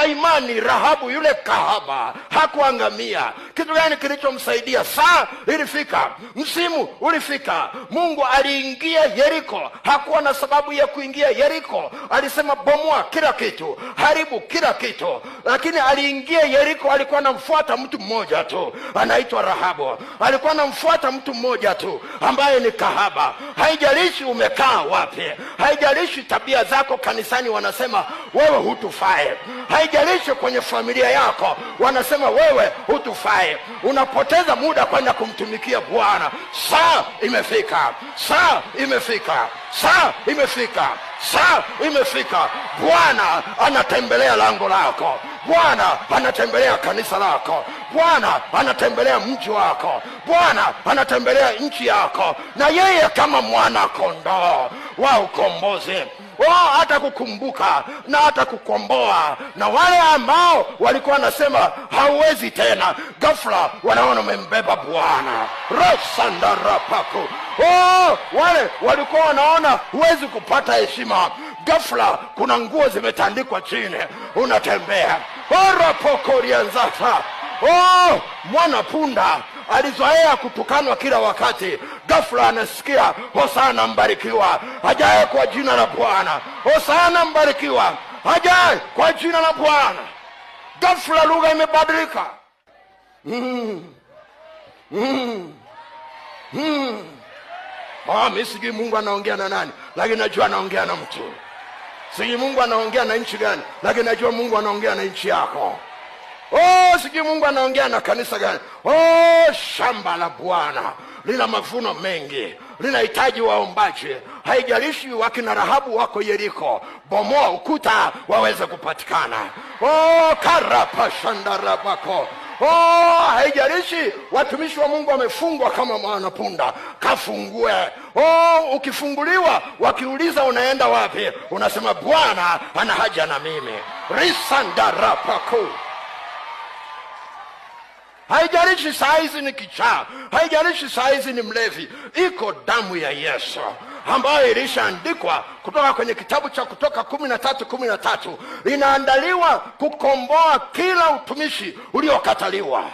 kwa imani Rahabu yule kahaba hakuangamia. Kitu gani kilichomsaidia? Saa ilifika, msimu ulifika, Mungu aliingia Yeriko. Hakuwa na sababu ya kuingia Yeriko, alisema bomoa kila kitu, haribu kila kitu, lakini aliingia Yeriko. Alikuwa anamfuata mtu mmoja tu, anaitwa Rahabu. Alikuwa anamfuata mtu mmoja tu ambaye ni kahaba. Haijalishi umekaa wapi, haijalishi tabia zako kanisani wanasema wewe hutufae, haijalishi kwenye familia yako wanasema wewe hutufae, unapoteza muda kwenda kumtumikia Bwana. Saa imefika, saa imefika, saa imefika, saa imefika. Bwana anatembelea lango lako, Bwana anatembelea kanisa lako, Bwana anatembelea mji wako, Bwana anatembelea nchi yako, na yeye kama mwana kondoo wa ukombozi hata kukumbuka na hata kukomboa. Na wale ambao walikuwa wanasema hauwezi tena, ghafla wanaona umembeba Bwana. Rosandarapako. Wale walikuwa wanaona huwezi kupata heshima, ghafla kuna nguo zimetandikwa chini, unatembea. Rapokorianzata. Mwana punda alizoea kutukanwa kila wakati, ghafla anasikia hosana mbarikiwa ajaye kwa jina la Bwana, hosana mbarikiwa ajaye kwa jina la Bwana. Ghafla lugha imebadilika. Mimi sijui Mungu anaongea na nani, lakini najua anaongea na mtu. Sijui Mungu anaongea na nchi gani, lakini najua Mungu anaongea na nchi yako. Sijui Mungu anaongea na kanisa gani. Shamba la Bwana lina mavuno mengi, linahitaji waombaji. Haijalishi wakina Rahabu wako Yeriko, bomoa ukuta waweze kupatikana. Karapashandarabako. Haijalishi watumishi wa Mungu wamefungwa kama mwana punda, kafungue. Ukifunguliwa wakiuliza unaenda wapi, unasema Bwana ana haja na mimi. Risandarapako. Haijalishi saizi ni kichaa, haijalishi saizi ni mlevi, iko damu ya Yesu ambayo ilishaandikwa kutoka kwenye kitabu cha Kutoka 13:13, inaandaliwa kukomboa kila utumishi uliokataliwa.